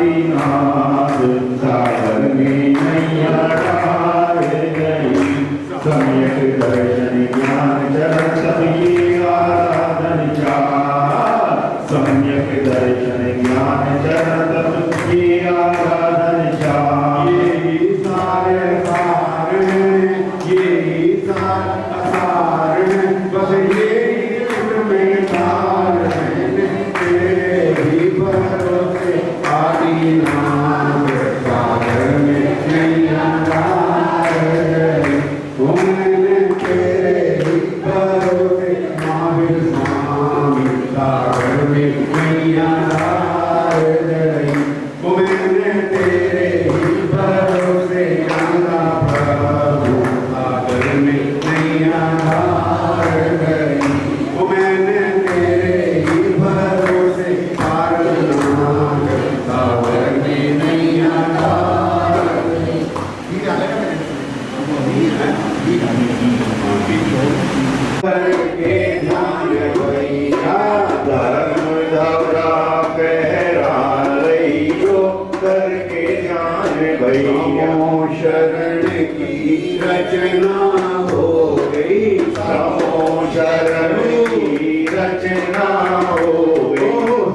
आदिनाथ सागर में नैया डाल गई। सम्यक दर्शन ज्ञान चरण सबकी आराधन चाह। सम्यक दर्शन ज्ञान चरण सबकी आराधन चाह। यही सारे सार यही सार असार बस यही में तार तेरे ही भरोसे आदिनाथ सागर में नैया डाल गई। मैंने तेरे ही भरोसे महावीर स्वामी सागर में नैया डाल गई। मैंने तेरे ही भरोसे गंगा प्रभु सागर में नैया डाल गई। मैंने तेरे ही भरोसे पारनाथ सागर में नैया डाल गई। करके ध्यान भैया धर्म धवरा पहरा लियो। करके ध्यान भैया शरण की रचना हो गई। समो शरण की रचना हो गई।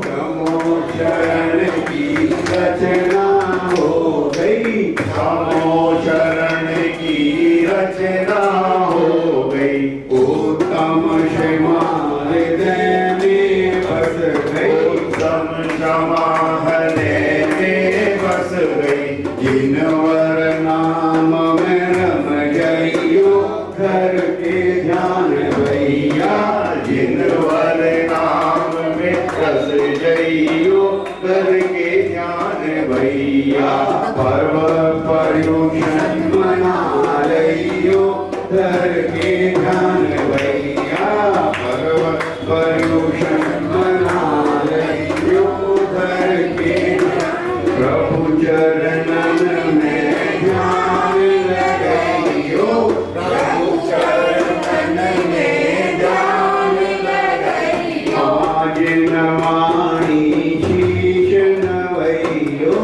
समो शरण की रचना हो गई। समो शरण की रचना हो गई। उत्तम क्षमा हृदय में बस गई। उत्तम क्षमा हृदय में बस गई। जिनवर नाम में रम जाइयो घर के ध्यान भैया। जिनवर नाम में रस जाइयो घर के ध्यान भैया। पर्व पर्युषण मना लियो घर के ध्यान भैया। पर्व पर्युषण मना लियो घर के प्रभु चरणन में ध्यान लगाइयो। प्रभु चरणन में ध्यान लगाइयो। आज नवाणी शीश नवैयो।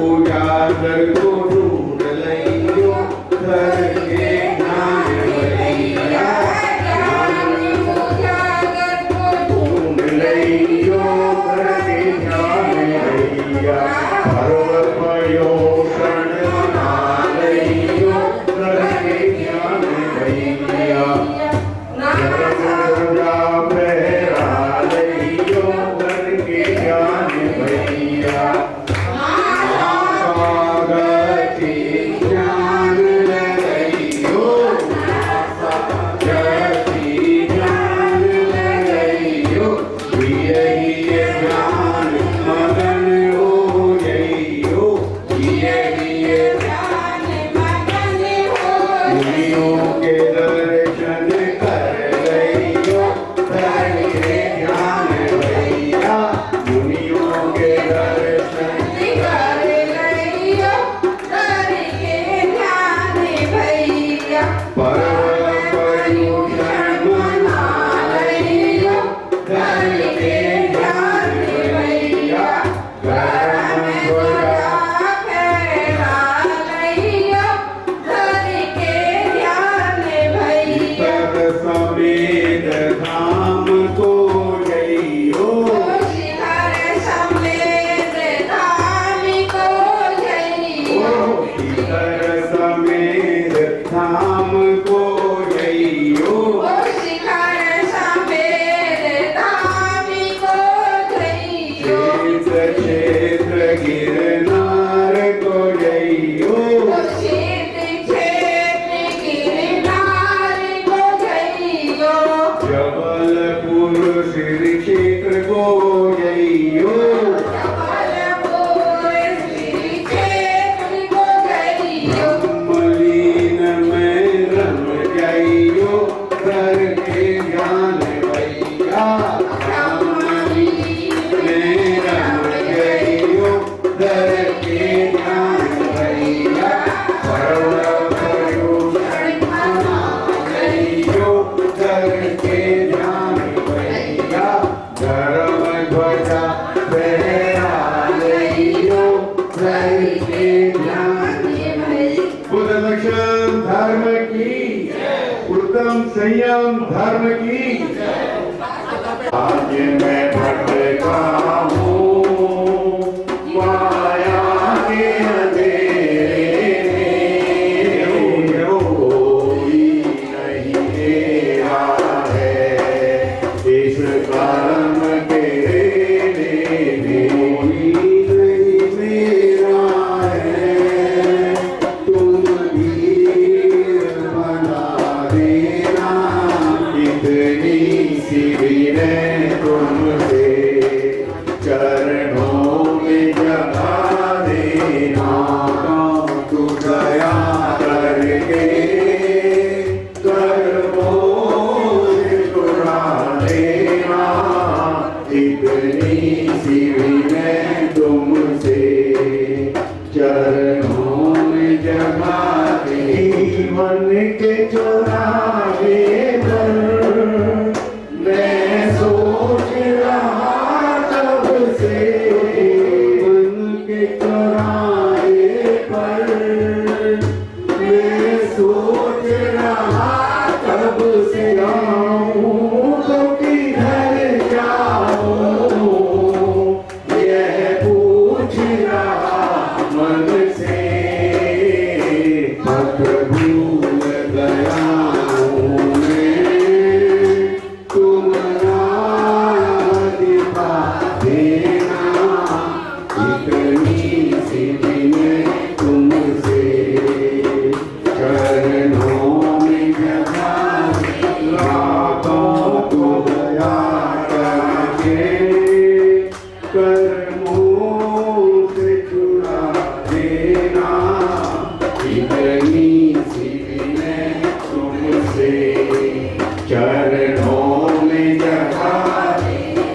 उजागर को ढूंढ लियो घर के ध्यान भैया। ढूंढ लियो घर के ध्यान भैया। पर्व पर्युषण मना लियो घर के ध्यान भैया। धर्म पहरा लियो घर के ध्यान भैया। गति ज्ञान लगाइयो। गति ज्ञान लगाइयो। यही ज्ञान मगन हो जाइयो। यही ज्ञान मगन हो मुनियों के दर्शन कर लियो घर के ध्यान भैया। मुनियों के दर्शन कर लियो घर के ध्यान भैया। पर्व पर्युषण मना लियो घर के ध्यान भैया। गरम ध्वजा फहरा लियो घर के ध्यान भैया। समेत धाम को जइयो। शिखर समेत धाम को जइयो। शिखर समेत धाम को जइयो। शिखर समेत धाम को जइयो। क्षेत्र गिरनार को जइयो। क्षेत्र गिरनार को जइयो। जबलपुर श्री क्षेत्र को जइयो। जबलपुर श्री क्षेत्र को जइयो। ब्रह्मलीन में रम जाइयो घर के ध्यान भैया। ब्रह्मलीन में रम जाइयो घर के ध्यान भैया। पर्व पर्युषण मना लियो घर के ध्यान भैया। सत्यम धर्म की आज मैं भटका हूँ माया के अंधेरे में, कोई नहीं मेरा है इस कर्म के लिए, कोई नहीं मेरा है, तुम भी बना देना इतनी सी विनय तुमसे, चरणों में जगा देना तू दया करके, कर्मों से छुड़ा देना इतनी सी विनय तुमसे, चरणों में जगा दे। मन के चौराहे पर मैं सोच रहा तब से, मन के चौराहे पर मैं सोच रहा तब से, आऊं तो किधर जाऊं यह पूछ रहा मन से, पथ भूल गया हूँ मैं, तुम याद दिखा देना इतनी सी विनय तुमसे, चरणों में जगा लाखों को दया करके, कर्मों से छुड़ा देना इतनी सी विनय तुमसे, चरणों में जगा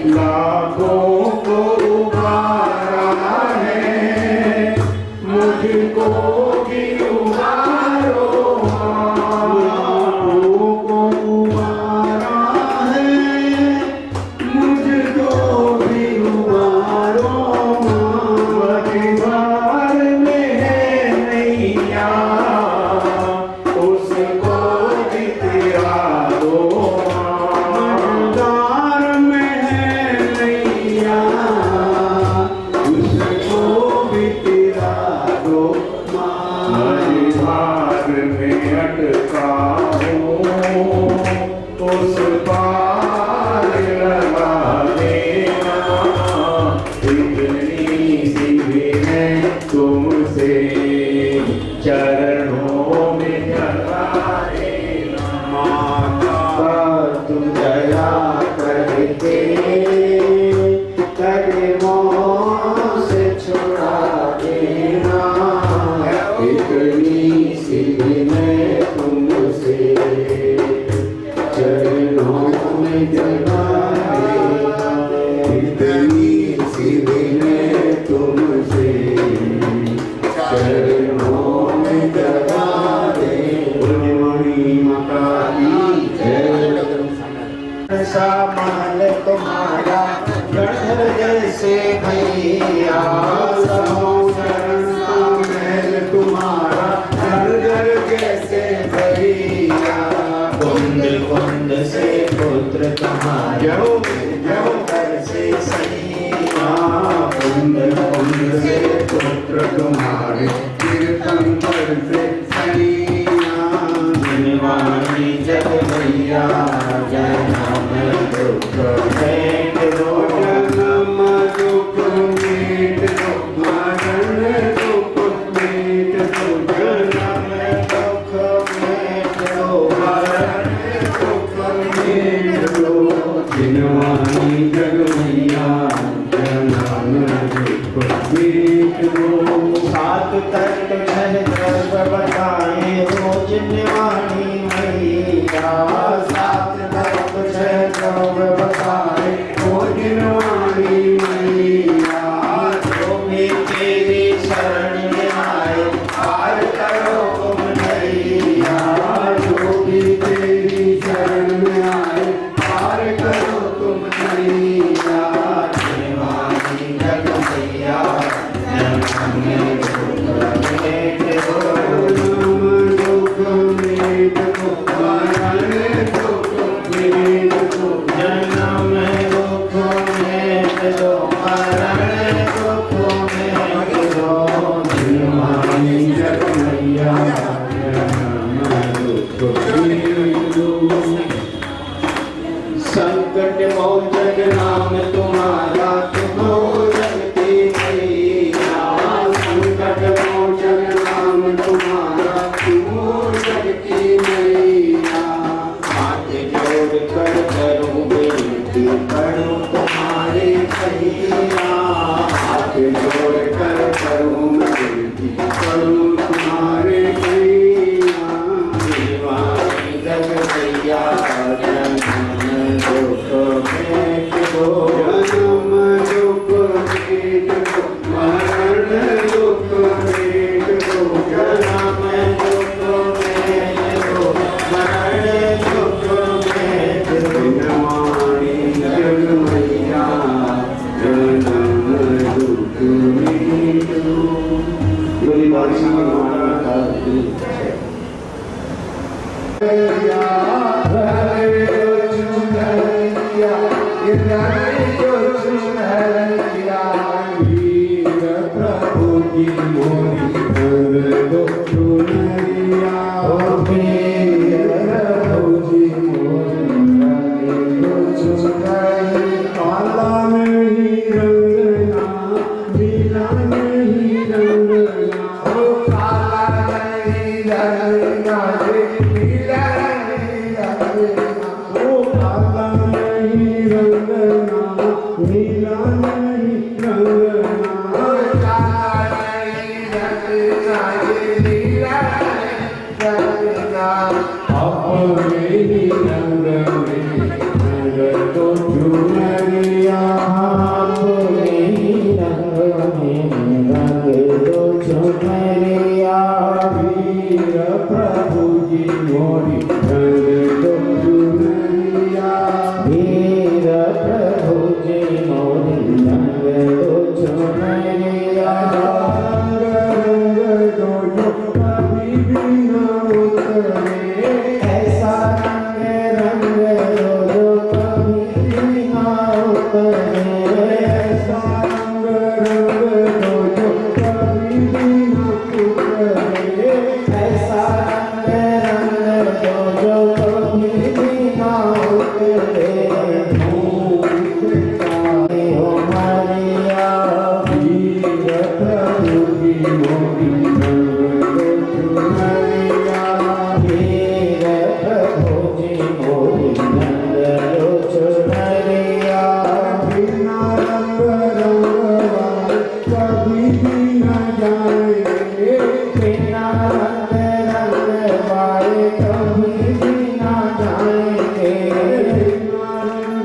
लाखों को उबारा है, मुझको भी उबारो, लाखों को उबारा है, मुझको भी उबारो, मझधार में है नैया उसको भी तेरा दो, मझधार में है नैया उसको भी तेरा दो, मझधार में अटका हूँ उस पार लगा देना इतनी सी विनय तुमसे, चरणों में जगा देना माता तुम दया करके, कर्मों से छुड़ा देना इतनी सी विनय तुमसे, चरणों में जगा देना इतनी सी विनय तुमसे, चरणों में जगा दे। पूर्णिमानी माता की जय। ऐसा माल तुम्हारा गढ़ जैसे भैया, समुद्र का महल तुम्हारा घर जैसे भैया, कुंद कुंद से पुत्र तुम्हारा घर से सैया, कुंद कुंद से पुत्र तुम्हारे कीर्तन पर से सैया, धन्यवादी जग भैया जन्म दुख भेंट दो, जन्म दुख भेंट दो, मरण दुख भेंट दो, जन्म दुख भेंट दो, मरण दुख भेंट दो, धन्यवादी जग भैया जन्म दुख भेंट दो, सात तत्व छह द्रव्य बताए हो जिनवाणी मैया, सात तत्व छह द्रव्य बताए हो जिनवाणी मैया, जो भी तेरी शरण में आए पार करो तुम नैया, जो भी तेरी शरण में आए पार करो तुम नैया, जिनवाणी जग मैया जन्म दुख भेंट दो, दुख भेंट दो, मरण दुख जग नाम तुम्हारा तुम हो जगती मैया। संकट मोचन नाम तुम्हारा तुम हो जगती मैया। हाथ जोड़ कर करूं विनती करूं तुम्हारे पैया। हाथ जोड़ कर करूं विनती करूं तुम्हारे पैया। दीवानी जग भैया जन्म दुख भेंट दो। जन्म दुख भेंट दो मरण दुख भेंट दो। जन्म दुख भेंट दो मरण दुख भेंट दो। दीवानी जग भैया जन्म दुख भेंट दो। मेरी बात सुनो प्रभु जी मोरी दो चुनरिया। प्रभु जी मोरी दो चुनरिया। काला नहीं रंगना नीला नहीं रंगना। काला नहीं रंगना नीला नहीं रंगना। काला नहीं रंगना नीला नहीं रंगना। अपने ही रंग में रंग दो चुनरिया। अपने ही रंग में रंग दो चुनरिया। वीर प्रभु जी मोरी रंग दो चुनरिया। वीर प्रभु जी मोरी रंग दो चुनरिया। रंग दो जो कभी भी न उतरे। ऐसा रंग दो जो कभी भी न उतरे। ऐसा रंग दो जो कभी भी न उतरे। ऐसा रंग दो जो कभी भी न उतरे। हो मरिया वीर प्रभु जी मोरी रंग दो चुनरिया। वीर प्रभु जी मोरी रंग दो चुनरिया। बिना रंग रंगवाए कभी भी न जाएंगे। बिना रंग रंगवाए कभी भी न जाएंगे। बिना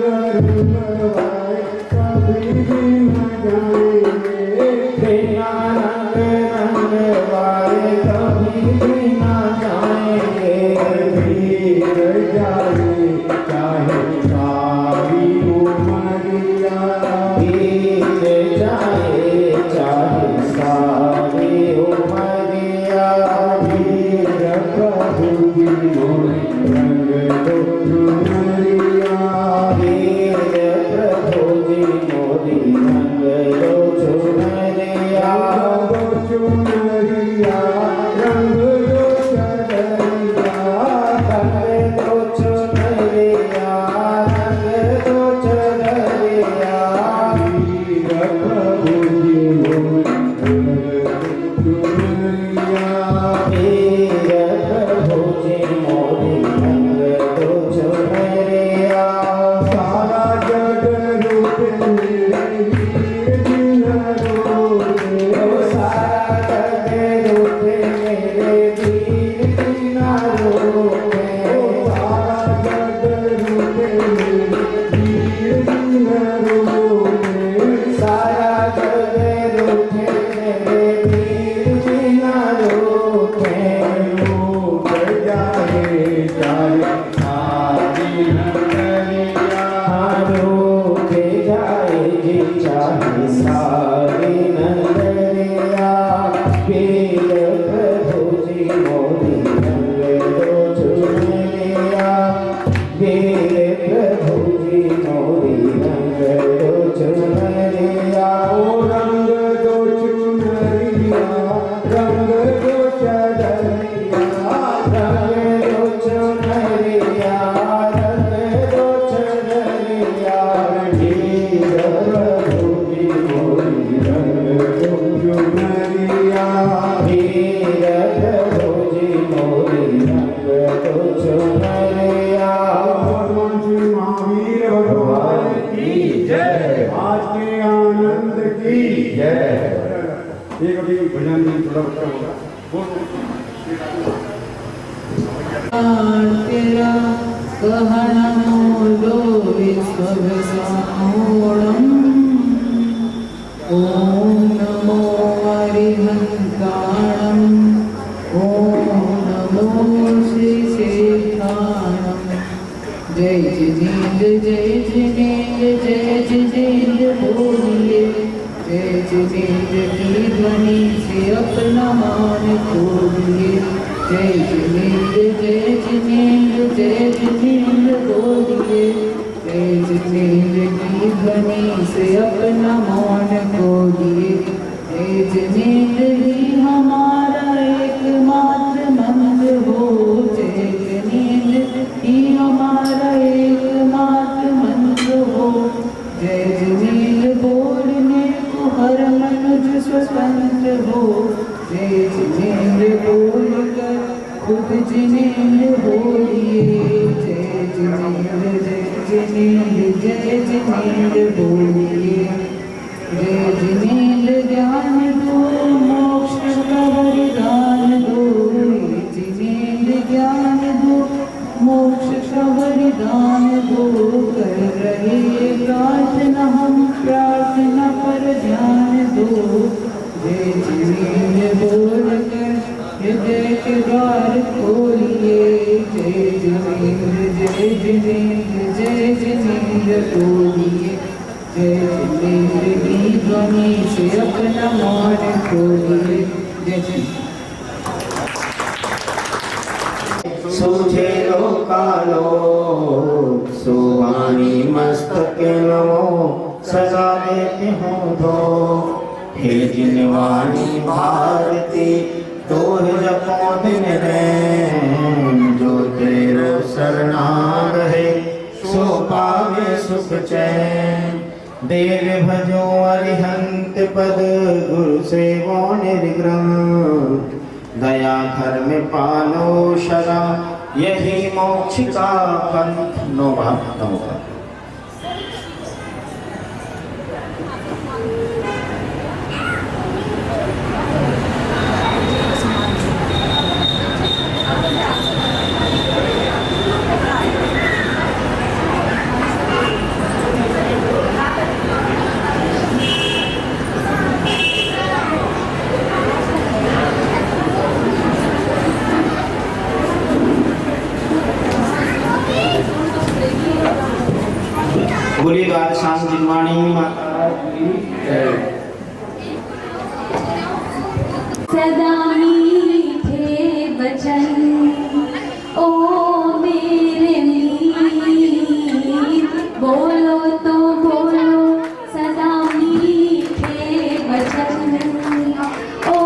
रंग रंगवाए कभी भी न जाएंगे। बिना रंग रंगवाए कभी भी न जाएंगे। वीर जाए चाहे सारी उमरिया। वीर जाए चाहे सारी उमरिया। वीर प्रभु जी मोरी रंग दो चुनरिया। वीर प्रभु जी मोरी रंग दो चुनरिया। दो चुनरिया रंग दो चुनरिया। रंग दो चुनरिया रंग दो चुनरिया। वीर प्रभु जी मोरी रंग दो चुनरिया। वीर प्रभु जी मोरी रंग दो चुनरिया। सारा जग रूप मेरे वीर जिन रूपे। सारा जग रूप मेरे वीर जिन रूपे। सारा जग रूप मेरे वीर जिन रूपे। सारा जग रूप मेरे वीर जिन रूपे। रूप जाए चाहे सारी नगरिया। रूप जाए जी चाहे सारी नगरिया। वीर प्रभु जी मोरी रंग दो चुनरिया। वीर प्रभु जी मोरी रंग दो चुनरिया। ओ रंग दो चुनरिया रंग दो चुनरिया। रंग दो चुनरिया रंग दो चुनरिया। जय। आज के आनंद की जय। एक अभी भजन में थोड़ा बच्चा होगा बोलो। तेरा कहणमो विश्वसामूढम् ॐ नमो हरिहन्ताणम् ॐ नमो श्रीशेषाणम् जय जिनेन्द्र जय जिनेन्द्र जय जिनेन्द्र बोलिए जय जिनेन्द्र की ध्वनि से अपना मान खोलिए जय जिनेन्द्र जय जिनेन्द्र जय जिनेन्द्र बोलिए जय जिनेन्द्र की ध्वनि से अपना मान खोलिए जय जिनेन्द्र ही हमारा एकमात्र मंत्र हो जय जिनेन्द्र ही हमारा एकमात्र मंत्र हो जय जिनेन्द्र बोलने को हर मनुष्य स्वतंत्र हो जय जिनेन्द्र बोलकर खुद जिनेन्द्र बोलिए जय जिनेन्द्र जय जिनेन्द्र जय जिनेन्द्र बोलिए जय जिनेन्द्र ज्ञान दो मोक्ष का वरदान दो जिनेन्द्र ज्ञान दो मोक्ष का वरदान दो कर रहे प्रार्थना हम प्रार्थना पर ध्यान दो जय जिनेन्द्र बोलकर हृदय के द्वार खोलिए जय जिनेन्द्र जय जिनेन्द्र जय जिनेन्द्र बोलिए जय जिनेन्द्र की ध्वनि से अपना मान खोलिए जय जिनेन्द्र सूझे लोकालो सुवाणी मस्तक नमो सजा देते हो धो हे जिनवाणी भारती तोर जपो दिन रैन जो तेरो शरणाग है सो पावे सुख चैन देव भजो अरिहंत पद गुरु सेवो निर्ग्रह दया घर में पालो शरण यही मोक्ष का पंथ नो भक्तों का। बोलिए गाल शाम जिनवाणी माता की जय। सदा मीठे बचन ओ मेरे मीत बोलो तो बोलो सदा मीठे बचन ओ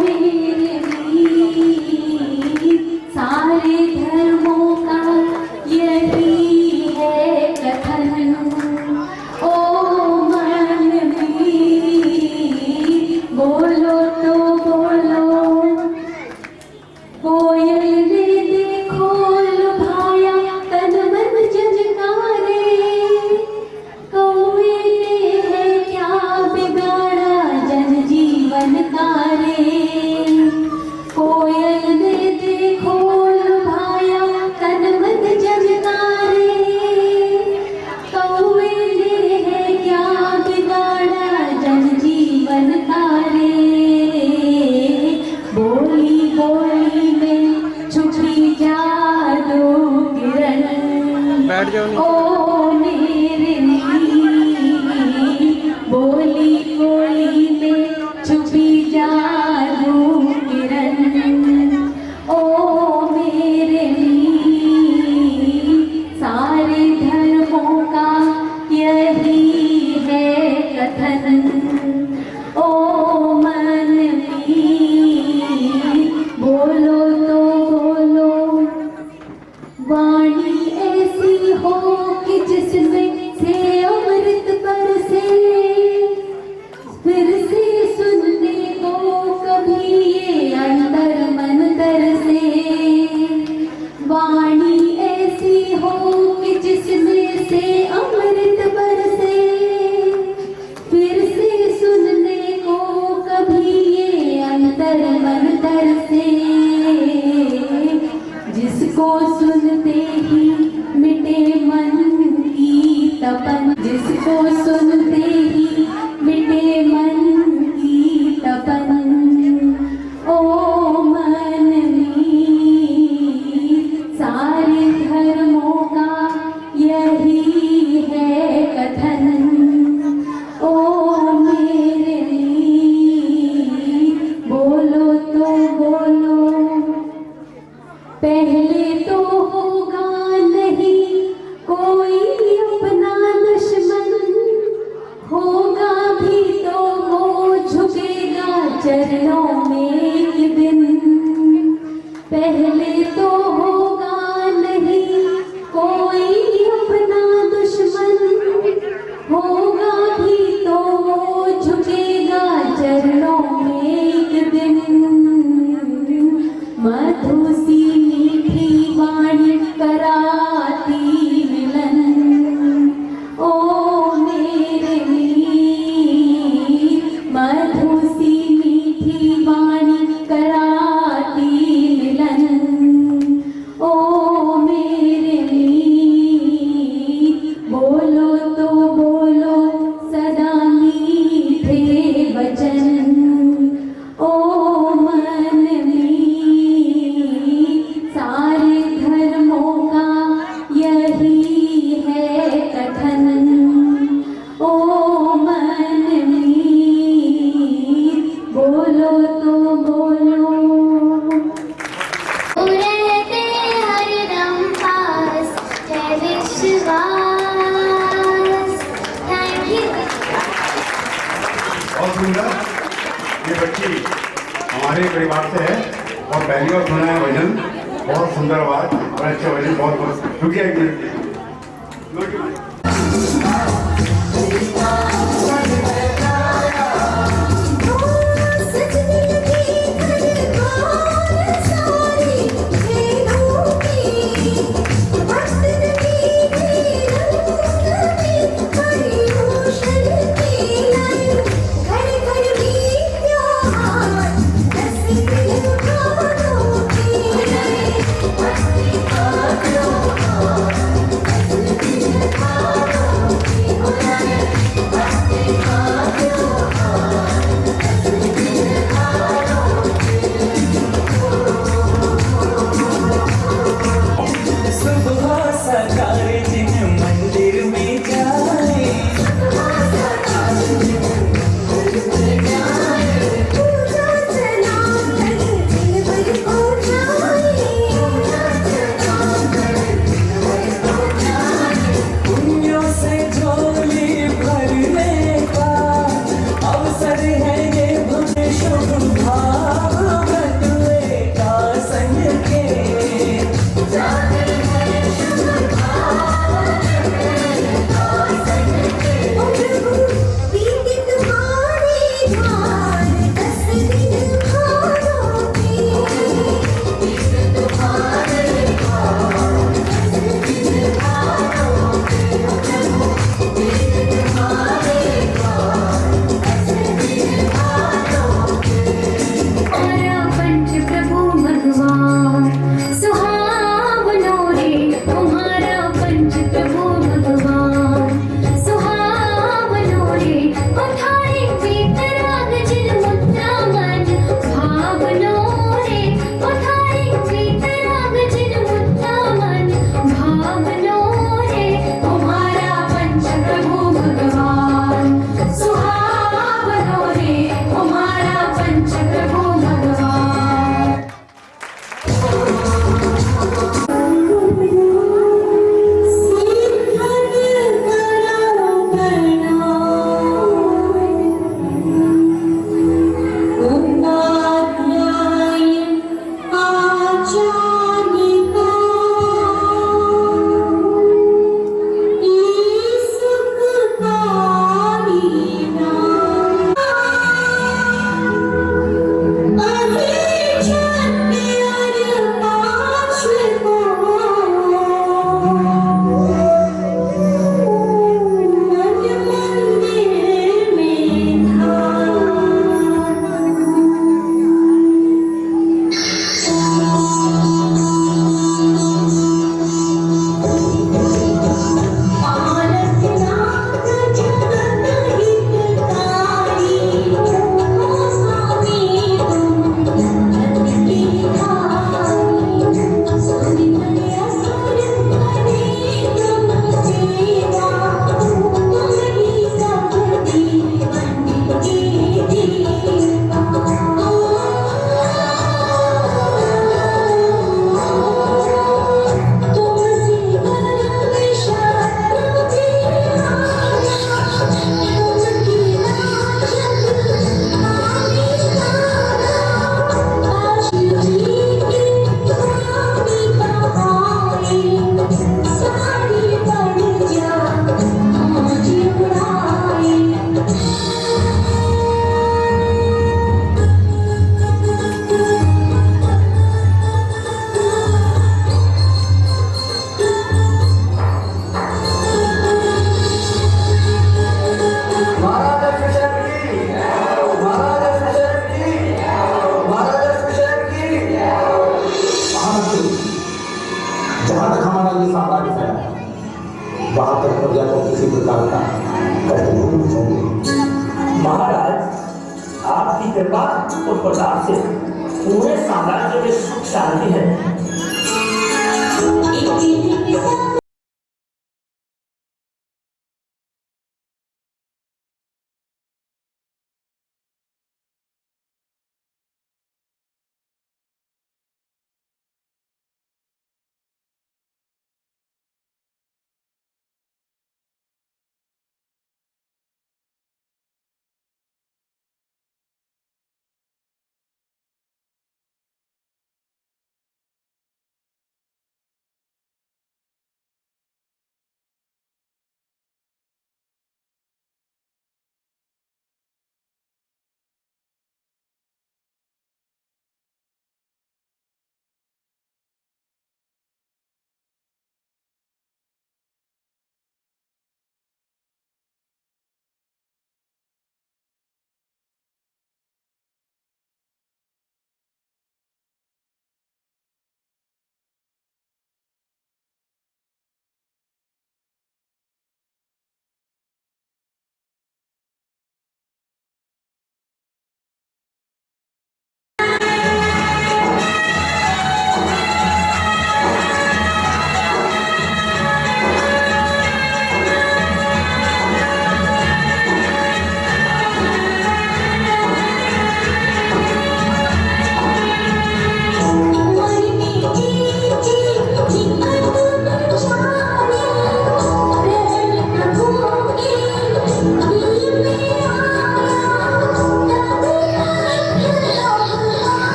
मेरे मीत सारे धर्मों का यही है कथन ओ मन मीत बोलो तो बोलो कोयल रे देखो लुभाया तन मन जजकारे कौवे ने है क्या बिगाड़ा जन जीवन कारे कोयल ने देखो लुभाया तन मन जजकारे कौवे ने है क्या बिगाड़ा जन जीवन कारे बोली बोली में छुपी जादू किरण बैठ जाओ ओ मेरे मीत बोली बोली में छुपी जादू किरण ओ मेरे मीत सारे धर्मों का यही है कथन ओ मन मीत बोलो तो बोलो वाणी ऐसी हो कि जिसमें से अमृत बरसे फिर से सुनने को कभी ये अंदर मन तरसे वाणी ऐसी हो कि जिसमें से अमृत बरसे तुझको सुनते ही मिटे मन की तपन। ओ मन मीर सारे धर्मों का यही है कथन। ओ मेरे मीर बोलो तो बोलो, पहले तो होगा नहीं कोई अपना दुश्मन, होगा भी तो वो झुकेगा चरणों में एक दिन। पहले तो होगा नहीं कोई अपना दुश्मन, होगा भी तो वो झुकेगा चरणों में एक दिन। मधु सी मीठी वाणी कराती मिलन। ओ मेरे मीर मधु सी मीठी वाणी कराती मिलन। ओ मेरे मीर बोलो तो बोलो सदा मीठे वचन। ओ मन मीर सारे धर्मों का यही है कथन। ओ मन मीर बोलो तो बोलो। रहते हरदम पास है विश्वास। Thank you. बहुत सुंदर। ये बच्ची हमारे परिवार से है और पहली बार सुना है भजन। बहुत सुंदर आवाज और अच्छे भजन। बहुत बहुत रुकिए एक मिनट। प्रकार से पूरे साम्राज्य में सुख शांति है।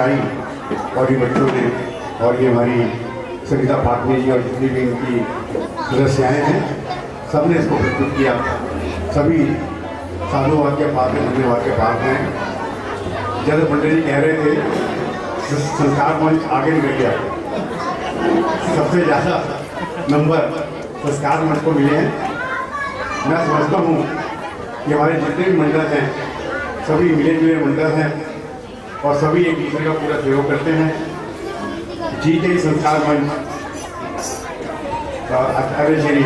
सजाई और ये बच्चों ने और ये हमारी सविता फाटनी जी और जितनी भी इनकी सदस्याएँ हैं सबने इसको प्रस्तुत किया। सभी साधुवाद के पात्र हैं, धन्यवाद के पात्र हैं। जैसे पंडित जी कह रहे थे संस्कार मंच आगे निकल गया, सबसे ज़्यादा नंबर संस्कार मंच को मिले हैं। मैं समझता हूँ कि हमारे जितने भी मंडल हैं सभी मिले जुले मंडल हैं और सभी एक दूसरे का पूरा सहयोग करते हैं। जी संस्कार मंच आचार्य श्री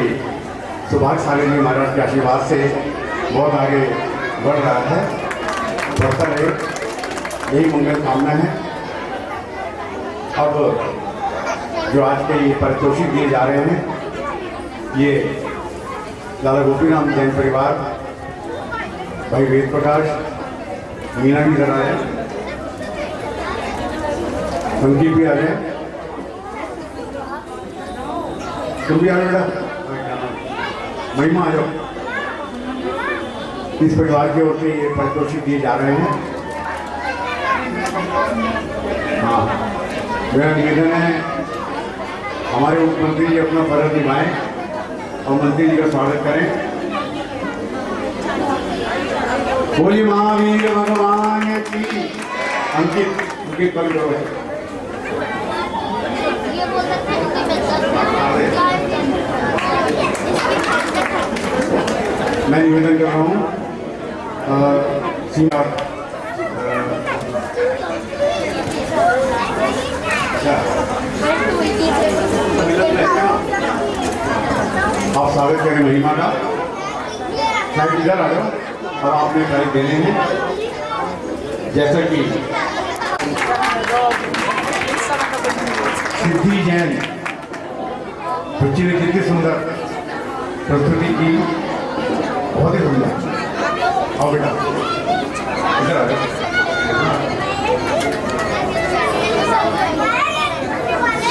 सुभाष जी महाराज के आशीर्वाद से बहुत आगे बढ़ रहा है, बढ़ता रहे, यही मंगल कामना है। अब जो आज के ये पारितोषिक दिए जा रहे हैं ये दादा गोपीराम जैन परिवार, भाई वेद प्रकाश, मीना भी इधर आए, संदीप भी आ रहे हैं, तुम भी आ रहे बेटा, महिमा आ जाओ। इस परिवार की ओर से ये पारितोषिक दिए जा रहे हैं। हाँ, मेरा निवेदन है हमारे मुख्यमंत्री जी अपना फर्ज निभाएं और मंत्री जी का स्वागत करें। बोली महावीर भगवान की। अंकित अंकित कर लो। मैं निवेदन कर रहा हूँ आप स्वागत करें महिमा का। शायद इधर आ जाओ और आपने प्राइज देने हैं। जैसा कि सिद्धि जैन बच्ची ने कितनी सुंदर प्रस्तुति की, बहुत ही सुंदर। आओ बेटा इधर आ जाओ।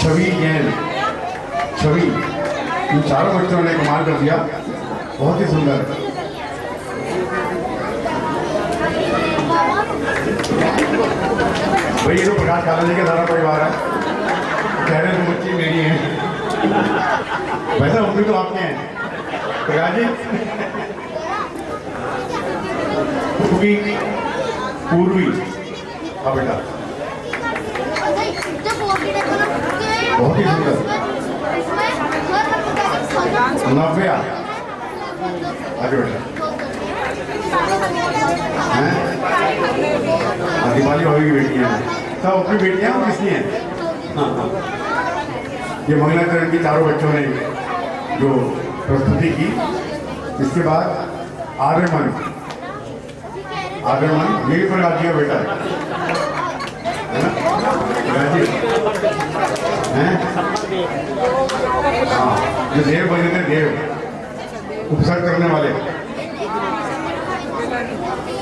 छवि जैन, छवि, इन चारों बच्चों ने कमाल कर दिया, बहुत ही सुंदर। भाई ये तो प्रकाश कालाजी का सारा परिवार है, कह रहे तो बच्ची मेरी है, वैसा हम भी तो आपके हैं प्रकाश जी। पूर्वी हाँ बेटा, बहुत ही सुंदर। नव्या आगे बेटा, दिवाली होगी बेटियाँ सब अपनी बेटियाँ और किसकी हैं। हाँ हाँ, ये मंगलाचरण की चारों बच्चों ने जो प्रस्तुति की। इसके बाद आर्यमन, आर्यमन ये भी प्रकाश जी का बेटा है ना, प्रकाश जी हैं। हाँ, जो देव बने थे, देव उपसर्ग करने वाले।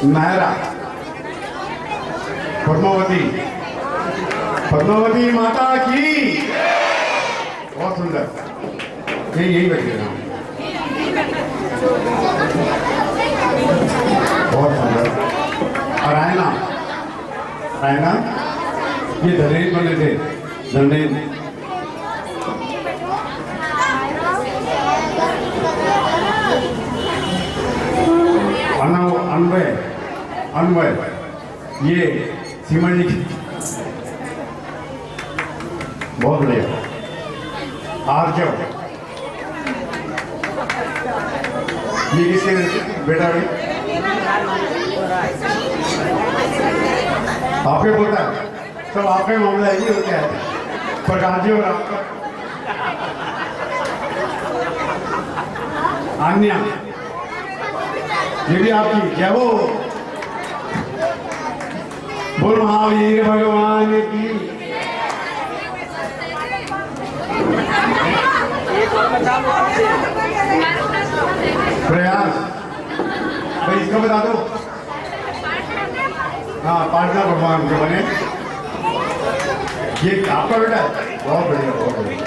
नायरा, पद्मावती, पद्मावती माता की, बहुत सुंदर। यही बच्चे हैं, बहुत सुंदर। और रायना, रायना ये धनेश बने थे, धनेश। अनवय, अनवय ये सीमा जी, बहुत बढ़िया। आर्जव ये किसके बेटा भाई, आपके बोलता है, सब आपका मामला है ये, क्या है प्रकाश जी और आपका। अन्या ये भी आपकी, क्या वो बोल महावीर भगवान की। प्रयास भाई इसका बता दो। हाँ, पाटना भगवान के बने, ये आपका बेटा है, बहुत बढ़िया, बहुत बढ़िया।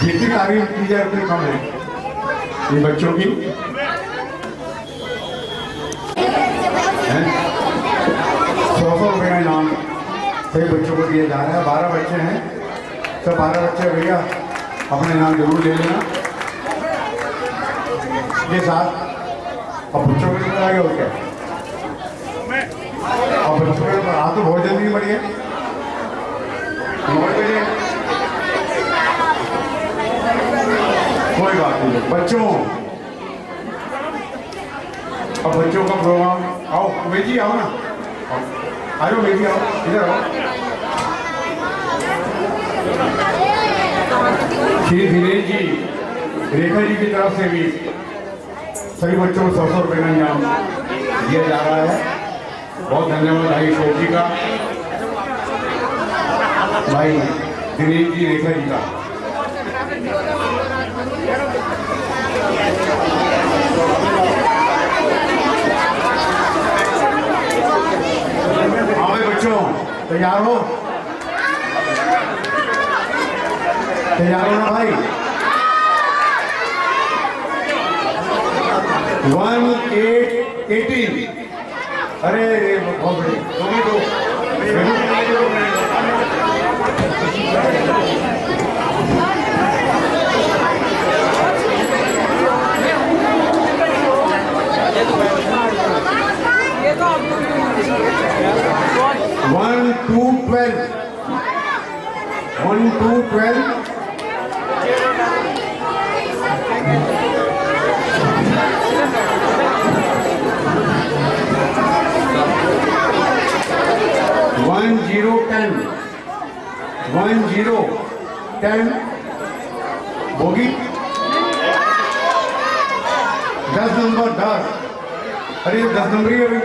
जितनी तारीफ की जाए उतनी कम है इन बच्चों की। 100 रुपये का इनाम सभी बच्चों को दिए जा रहे हैं। 12 बच्चे हैं, सब 12 बच्चे भैया अपने नाम जरूर ले लेना ये साथ। अब बच्चों के लिए आगे हो क्या, अब बच्चों के हाथ तो बहुत जल्दी बढ़ गए। 9 बजे कोई बात नहीं बच्चों, अब बच्चों का प्रोग्राम। आओ बेजी आओ ना, आ जाओ बेजी आओ, इधर आओ। श्री दिनेश जी, रेखा जी की तरफ से भी सभी बच्चों को 100 रुपये का इनाम दिया जा रहा है। बहुत धन्यवाद भाई शेख जी का, भाई दिनेश जी, रेखा जी का। हाँ भाई बच्चों तैयार हो, तैयार हो ना भाई। 18 अरे बहुत बड़ी दो 1 to 12 1 to 12 1 0 10 1 0 10 होगी 10 नंबर 10। अरे 10 नंबर ही अभी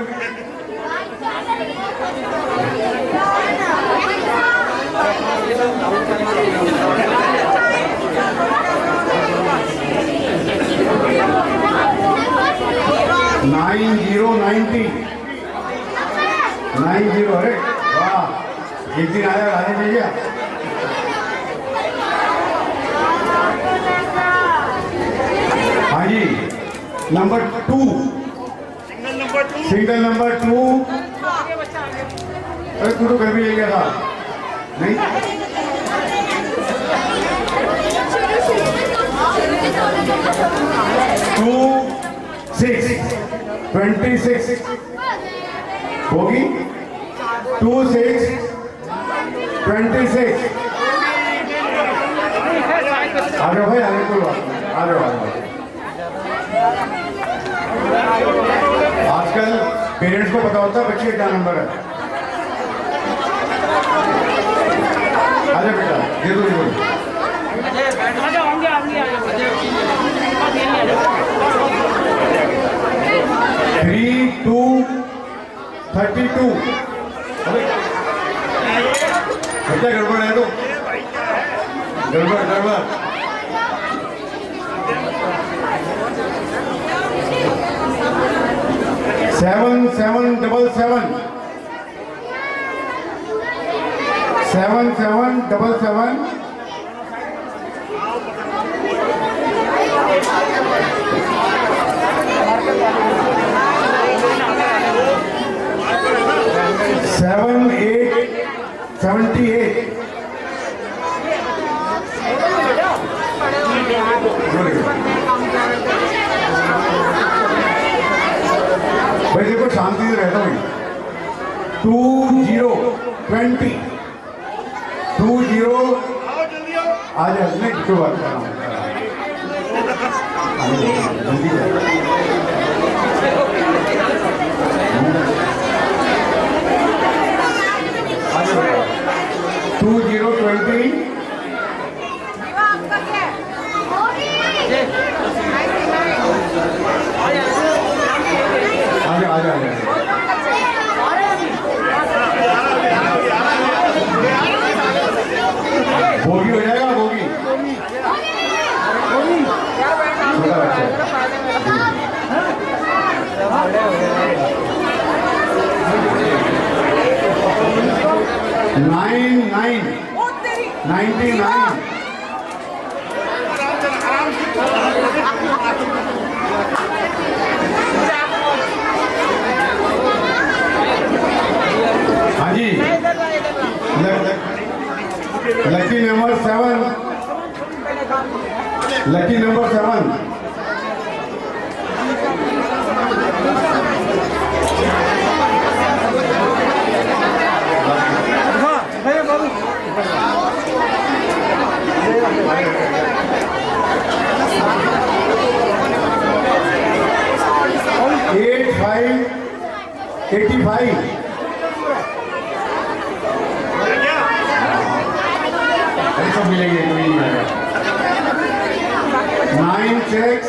90 अरे वाह, एक दिन आया राजा भैया। हाँ जी, नंबर 2 सिंगल नंबर 2। अरे तू तो घर भी ले गया था नहीं? टू 6 26 होगी 2 6 26। आ जाओ भाई, आगे कोई बात नहीं, आ जाओ। आजकल पेरेंट्स को पता होता है बच्चे का क्या नंबर है। आजा बेटा, दे दो 3 2 32। बच्चा गड़बड़ है तो गड़बड़ 7 7 7 7 7 7 7 7 7 8 78। भाई देखो शांति से रहता हूँ। 2 0 20 2 0 आ जाए नहीं क्यों बात कर रहा हूँ। टू 0 20 आजा बोगी हो जाएगा, बोगी छोटा बच्चा 99 हाँ जी lucky number 7, lucky number 7। Eight 85 ऐसा मिलेंगे कोई नहीं आएगा। 96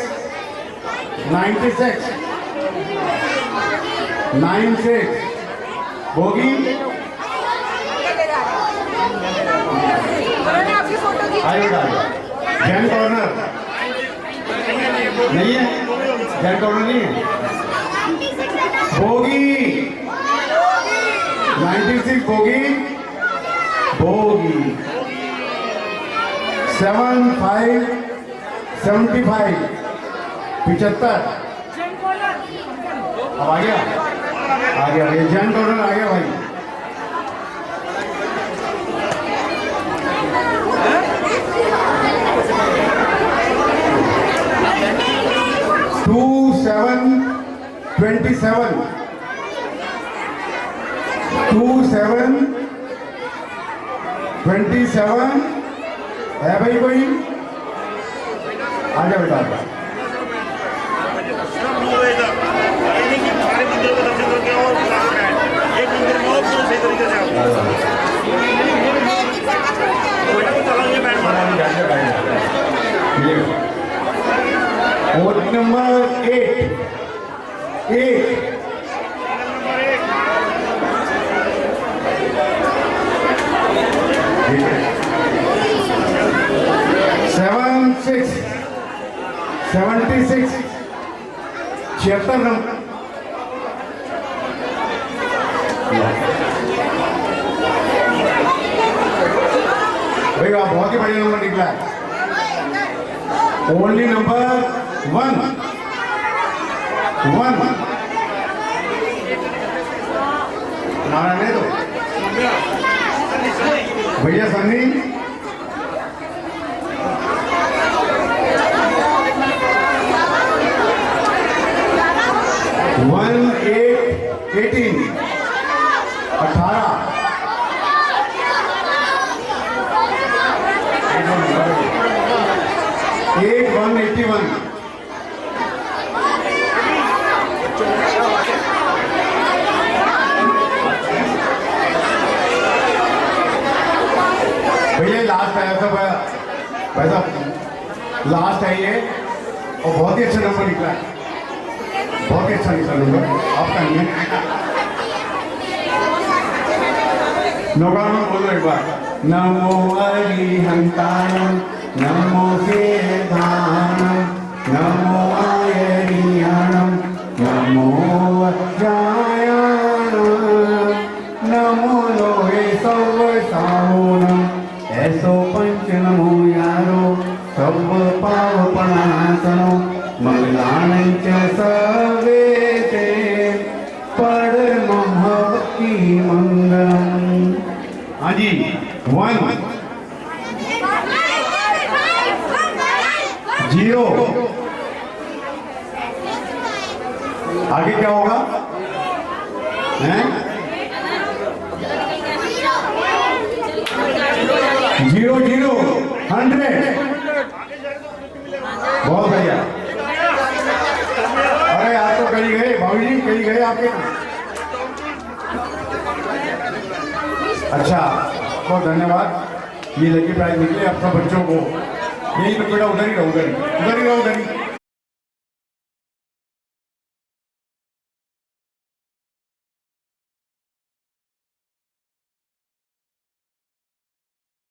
96 96 होगी। आएगा जैन कॉर्नर नहीं है, जैन कॉर्नर नहीं है। Bogie 96 bogie bogie 75 75 75। अब आ गया जैन कॉर्नर आ गया भाई। टू 7 27 है भाई कोई? आजा बेटा आजा। Vote number 8 76 76 76 number. भाई आप बहुत ही बढ़िया नंबर निकला है। ओनली नंबर 1 हमारा नहीं तो भैया सन्नी 18 181 भैया लास्ट आया था वैसा लास्ट है ये और बहुत ही अच्छा नंबर निकला है, बहुत ही अच्छा निकला नंबर आपका नहीं है। नौकार में बोलो एक बार। नमो अरिहंताणं नमो वेदानं नमो आयरियाणं नमो वज्रायाणं नमो लोहे सवसाहोनं ऐसो पंच नमो यारो सब पावपणासनो मंगलानं च सवेते परमहवकी मंगलम। हाँ जी 1 0 आगे क्या होगा? हैं 0 0 100 बहुत बढ़िया। अरे आप तो कहीं गए भाभी जी, कहीं गए आपके? अच्छा बहुत धन्यवाद। ये लकी प्राइज निकले आप सब बच्चों को। यही तो बेटा उधर ही रहो, उधर ही रहो, उधर ही।